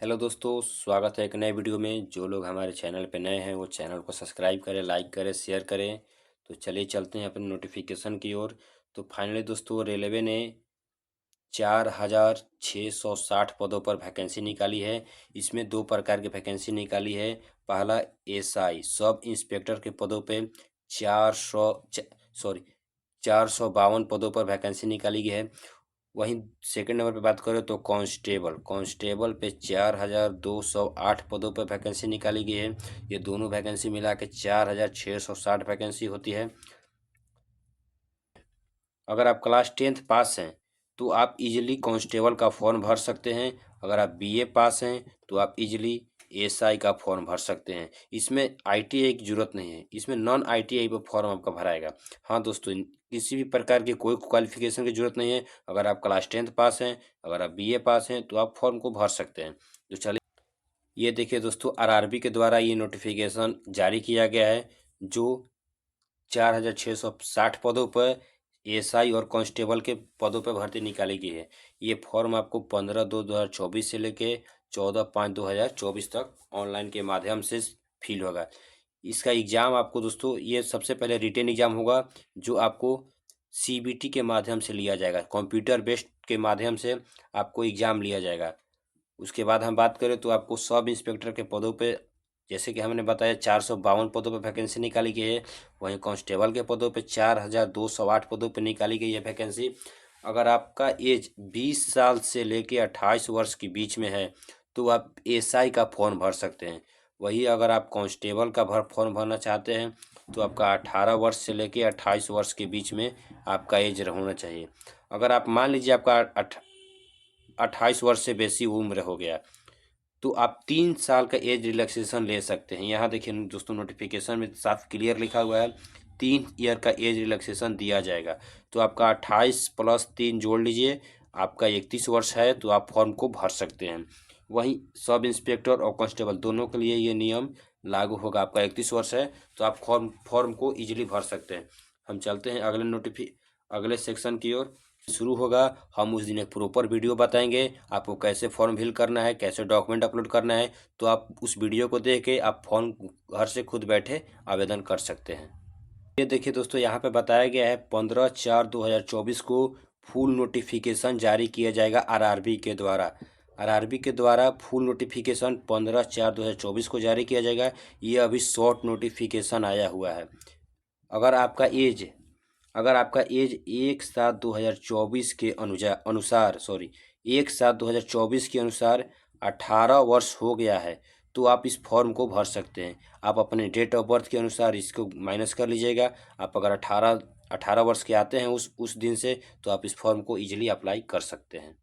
Hello दोस्तों, स्वागत है एक नए वीडियो में। जो लोग हमारे चैनल पे नए हैं वो चैनल को सब्सक्राइब करें, लाइक करें, शेयर करें। तो चलिए चलते हैं अपने नोटिफिकेशन की ओर। तो फाइनली दोस्तों, रेलवे ने 4,660 पदों पर वैकेंसी निकाली है। इसमें दो प्रकार की वैकेंसी निकाली है। पहला एसआई सब इंस्पेक्टर के पदों पे 452 पदों पर वैकेंसी निकाली गई है। वहीं सेकंड नंबर पे बात करें तो कांस्टेबल कांस्टेबल पे 4,208 पदों पर वैकेंसी निकाली गई है। ये दोनों वैकेंसी मिला के 4,660 वैकेंसी होती है। अगर आप क्लास 10th पास हैं तो आप इजीली कांस्टेबल का फॉर्म भर सकते हैं। अगर आप बीए पास हैं तो आप इजीली एसआई का फॉर्म भर सकते हैं। इसमें आईटीआई की जरूरत नहीं है, इसमें नॉन आईटीआई पर फॉर्म आपका भराएगा। हाँ दोस्तों, किसी भी प्रकार की कोई क्वालिफिकेशन की जरूरत नहीं है। अगर आप क्लास 10th पास हैं, अगर आप बीए पास हैं तो आप फॉर्म को भर सकते हैं। तो चलिए, ये देखिए दोस्तों, आरआरबी के द्वारा ये नोटिफिकेशन जारी किया गया है। जो 4,660 पदों पर एसआई और कांस्टेबल के पदों पर भर्ती निकाली गई है। ये फॉर्म आपको 15/2/2024 से लेके 14/5/2024 तक ऑनलाइन के माध्यम से फिल होगा। इसका एग्ज़ाम आपको दोस्तों, ये सबसे पहले रिटेन एग्ज़ाम होगा जो आपको सीबीटी के माध्यम से लिया जाएगा। कंप्यूटर बेस्ड के माध्यम से आपको एग्ज़ाम लिया जाएगा। उसके बाद हम बात करें तो आपको सब इंस्पेक्टर के पदों पे, जैसे कि हमने बताया, 452 पदों पे वैकेंसी निकाली गई है। वहीं कांस्टेबल के पदों पे 4,208 पदों पे निकाली गई है वैकेंसी। अगर आपका एज 20 साल से लेके 28 वर्ष के बीच में है तो आप एसआई का फॉर्म भर सकते हैं। वही अगर आप कांस्टेबल का फॉर्म भरना चाहते हैं तो आपका 18 वर्ष से लेके 28 वर्ष के बीच में आपका एज होना चाहिए। अगर आप मान लीजिए आपका 28 वर्ष से बेसी उम्र हो गया तो आप 3 साल का एज रिलैक्सेशन ले सकते हैं। यहाँ देखिए दोस्तों, नोटिफिकेशन में साफ क्लियर लिखा हुआ है 3 ईयर का एज रिलैक्सेशन दिया जाएगा। तो आपका 28 + 3 जोड़ लीजिए, आपका 31 वर्ष है तो आप फॉर्म को भर सकते हैं। वहीं सब इंस्पेक्टर और कांस्टेबल दोनों के लिए ये नियम लागू होगा। आपका 31 वर्ष है तो आप फॉर्म को ईजिली भर सकते हैं। हम चलते हैं अगले सेक्शन की ओर। शुरू होगा, हम उस दिन एक प्रॉपर वीडियो बताएंगे आपको कैसे फॉर्म फिल करना है, कैसे डॉक्यूमेंट अपलोड करना है। तो आप उस वीडियो को देख के आप फॉर्म घर से खुद बैठे आवेदन कर सकते हैं। ये देखिए दोस्तों, यहाँ पे बताया गया है 15/4/2024 को फुल नोटिफिकेशन जारी किया जाएगा आरआरबी के द्वारा। आरआरबी के द्वारा फुल नोटिफिकेशन 15/4/2024 को जारी किया जाएगा। ये अभी शॉर्ट नोटिफिकेशन आया हुआ है। अगर आपका एज अगर आपका एज 1/7/2024 के अनुसार 1/7/2024 के अनुसार 18 वर्ष हो गया है तो आप इस फॉर्म को भर सकते हैं। आप अपने डेट ऑफ बर्थ के अनुसार इसको माइनस कर लीजिएगा। आप अगर 18 वर्ष के आते हैं उस दिन से तो आप इस फॉर्म को इजीली अप्लाई कर सकते हैं।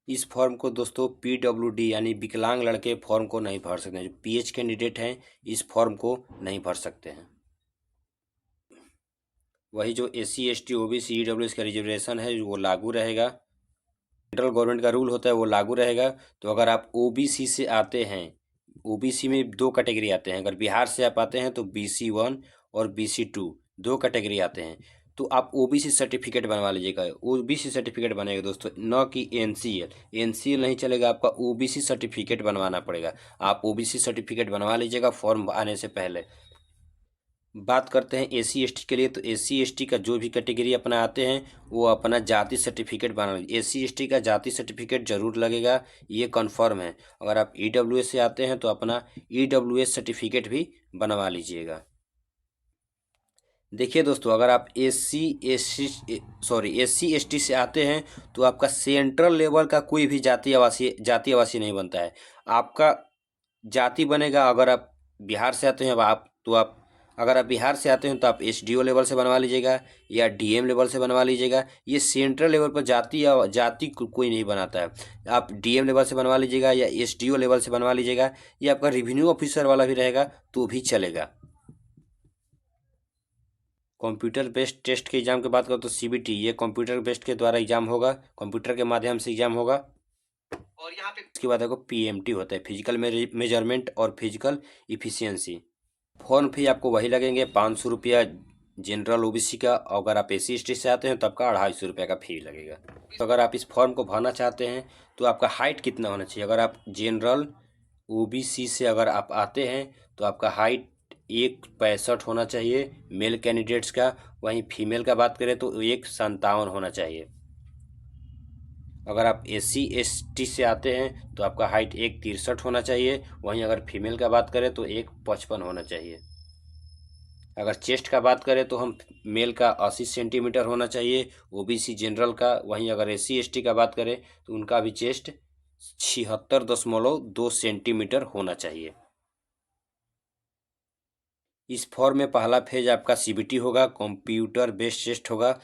इस फॉर्म को दोस्तों पीडब्ल्यूडी यानी विकलांग लड़के फॉर्म को नहीं भर सकते हैं। जो पीएच कैंडिडेट हैं इस फॉर्म को नहीं भर सकते हैं। वही जो एससी एसटी ओबीसी ईडब्ल्यूएस का रिजर्वेशन है वो लागू रहेगा। सेंट्रल गवर्नमेंट का रूल होता है वो लागू रहेगा। तो अगर आप ओबीसी से आते हैं, ओबीसी में दो कैटेगरी आते हैं। अगर बिहार से आप आते हैं तो BC1 और BC2 दो कैटेगरी आते हैं। तो आप ओबीसी सर्टिफिकेट बनवा लीजिएगा। ओबीसी सर्टिफिकेट बनेगा दोस्तों, न कि एनसीएल। एनसीएल नहीं चलेगा, आपका ओबीसी सर्टिफिकेट बनवाना पड़ेगा। आप ओबीसी सर्टिफिकेट बनवा लीजिएगा फॉर्म आने से पहले। बात करते हैं एससी एसटी के लिए, तो एससी एसटी का जो भी कैटेगरी अपना आते हैं वो अपना जाति सर्टिफिकेट बना लीजिए। एससी एसटी का जाति सर्टिफिकेट जरूर लगेगा, ये कन्फर्म है। अगर आप ईडब्ल्यूएस से आते हैं तो अपना ईडब्ल्यूएस सर्टिफिकेट भी बनवा लीजिएगा। देखिए दोस्तों, अगर आप एससी एसटी से आते हैं तो आपका सेंट्रल लेवल का कोई भी जाति आवासीय नहीं बनता है। आपका जाति बनेगा, अगर आप बिहार से आते हैं आप अगर आप बिहार से आते हैं तो आप एसडीओ लेवल से बनवा लीजिएगा या डीएम लेवल से बनवा लीजिएगा। ये सेंट्रल लेवल पर जाति कोई नहीं बनाता है। आप डीएम लेवल से बनवा लीजिएगा या एसडीओ लेवल से बनवा लीजिएगा। ये आपका रेवेन्यू ऑफिसर वाला भी रहेगा तो भी चलेगा। कंप्यूटर बेस्ड टेस्ट के एग्जाम की बात करो तो सीबीटी, ये कंप्यूटर बेस्ड के द्वारा एग्जाम होगा, कंप्यूटर के माध्यम से एग्जाम होगा। और यहाँ पे इसके बाद आपको पीएमटी होता है, फिजिकल मेजरमेंट और फिजिकल इफिशियंसी। फॉर्म फी आपको वही लगेंगे 500 रुपया जनरल ओबीसी का, अगर आप एससी एसटी से आते हैं तो आपका 250 रुपये का फी लगेगा। तो अगर आप इस फॉर्म को भरना चाहते हैं तो आपका हाइट कितना होना चाहिए। अगर आप जनरल ओबीसी से अगर आप आते हैं तो आपका हाइट 1.65 होना चाहिए मेल कैंडिडेट्स का। वहीं फीमेल का बात करें तो 1.57 होना चाहिए। अगर आप एससी एसटी से आते हैं तो आपका हाइट 1.63 होना चाहिए। वहीं अगर फीमेल का बात करें तो 1.55 होना चाहिए। अगर चेस्ट का बात करें तो हम मेल का 80 सेंटीमीटर होना चाहिए ओबीसी जनरल का। वहीं अगर एससी एसटी का बात करें तो उनका भी चेस्ट 76.2 सेंटीमीटर होना चाहिए। इस फॉर्म में पहला फेज आपका सीबीटी होगा, कंप्यूटर बेस्ड टेस्ट होगा।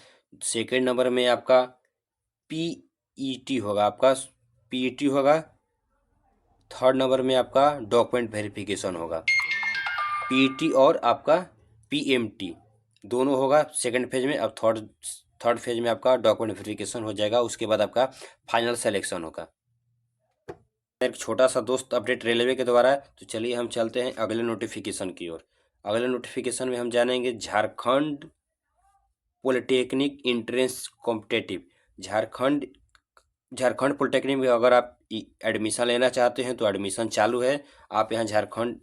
सेकेंड नंबर में आपका पीईटी होगा, थर्ड नंबर में आपका डॉक्यूमेंट वेरिफिकेशन होगा। पीईटी और आपका पीएमटी दोनों होगा सेकंड फेज में। अब थर्ड फेज में आपका डॉक्यूमेंट वेरिफिकेशन हो जाएगा। उसके बाद आपका फाइनल सिलेक्शन होगा। एक छोटा सा दोस्त अपडेट रेलवे के द्वारा है। तो चलिए हम चलते हैं अगले नोटिफिकेशन की ओर। अगले नोटिफिकेशन में हम जानेंगे Jharkhand polytechnic entrance competitive. Jharkhand polytechnic में अगर आप एडमिशन लेना चाहते हैं तो एडमिशन चालू है। आप यहाँ झारखंड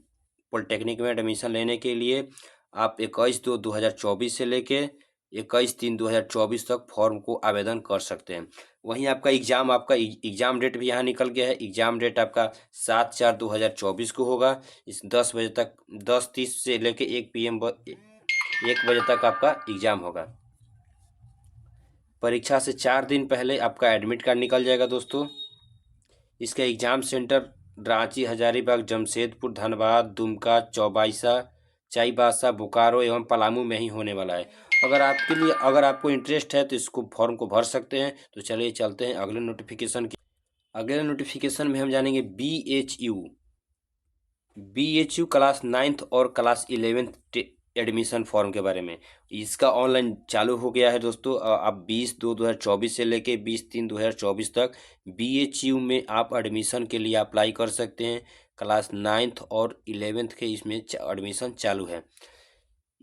पॉलिटेक्निक में एडमिशन लेने के लिए आप 21/2/2024 से लेके 21/3/2024 तक फॉर्म को आवेदन कर सकते हैं। वहीं आपका एग्ज़ाम डेट भी यहाँ निकल गया है। एग्ज़ाम डेट आपका 7/4/2024 को होगा। इस 10 बजे तक 10:30 से लेके 1 बजे तक आपका एग्ज़ाम होगा। परीक्षा से 4 दिन पहले आपका एडमिट कार्ड निकल जाएगा दोस्तों। इसका एग्ज़ाम सेंटर रांची, हजारीबाग, जमशेदपुर, धनबाद, दुमका, चाईबासा, बोकारो एवं पलामू में ही होने वाला है। अगर आपको इंटरेस्ट है तो इसको फॉर्म को भर सकते हैं। तो चलिए चलते हैं अगले नोटिफिकेशन की। अगले नोटिफिकेशन में हम जानेंगे बीएचयू क्लास 9th और क्लास 11th एडमिशन फॉर्म के बारे में। इसका ऑनलाइन चालू हो गया है दोस्तों। अब 20/2/2024 से लेके 20/3/2024 तक बीएचयू में आप एडमिशन के लिए अप्लाई कर सकते हैं। क्लास 9th और 11th के इसमें एडमिशन चालू है।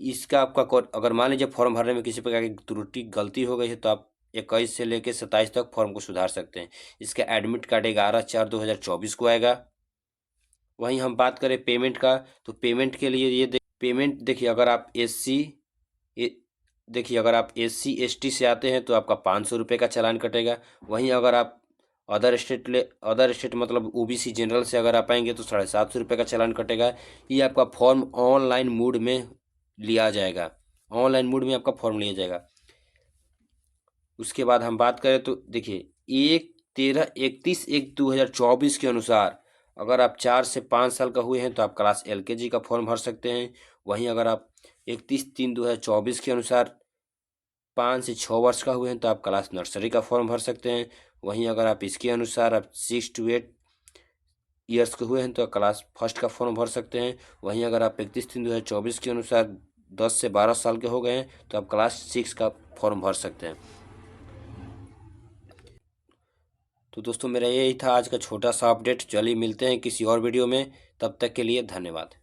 इसका आपका अगर मान लीजिए फॉर्म भरने में किसी प्रकार की त्रुटि गलती हो गई है तो आप 21 से लेकर 27 तक फॉर्म को सुधार सकते हैं। इसका एडमिट कार्ड 11/4/2024 को आएगा। वहीं हम बात करें पेमेंट का तो पेमेंट के लिए पेमेंट देखिए, अगर आप एससी एसटी से आते हैं तो आपका 500 रुपये का चालान कटेगा। वहीं अगर आप अदर स्टेट मतलब ओबीसी जनरल से अगर आप आएंगे तो 750 रुपये का चालान कटेगा। ये आपका फॉर्म ऑनलाइन मोड में लिया जाएगा। आपका फॉर्म लिया जाएगा। उसके बाद हम बात करें तो देखिए 31/1/2024 के अनुसार अगर आप 4 से 5 साल का हुए हैं तो आप क्लास एलकेजी का फॉर्म भर सकते हैं। वहीं अगर आप 31/3/2024 के अनुसार 5 से 6 वर्ष का हुए हैं तो आप क्लास नर्सरी का फॉर्म भर सकते हैं। वहीं अगर आप इसके अनुसार आप 6 to 8 ईयर्स के हुए हैं तो क्लास फर्स्ट का फॉर्म भर सकते हैं। वहीं अगर आप 31/3/2024 के अनुसार 10 से 12 साल के हो गए हैं तो आप क्लास 6 का फॉर्म भर सकते हैं। तो दोस्तों मेरा यही था आज का छोटा सा अपडेट। चलिए मिलते हैं किसी और वीडियो में, तब तक के लिए धन्यवाद।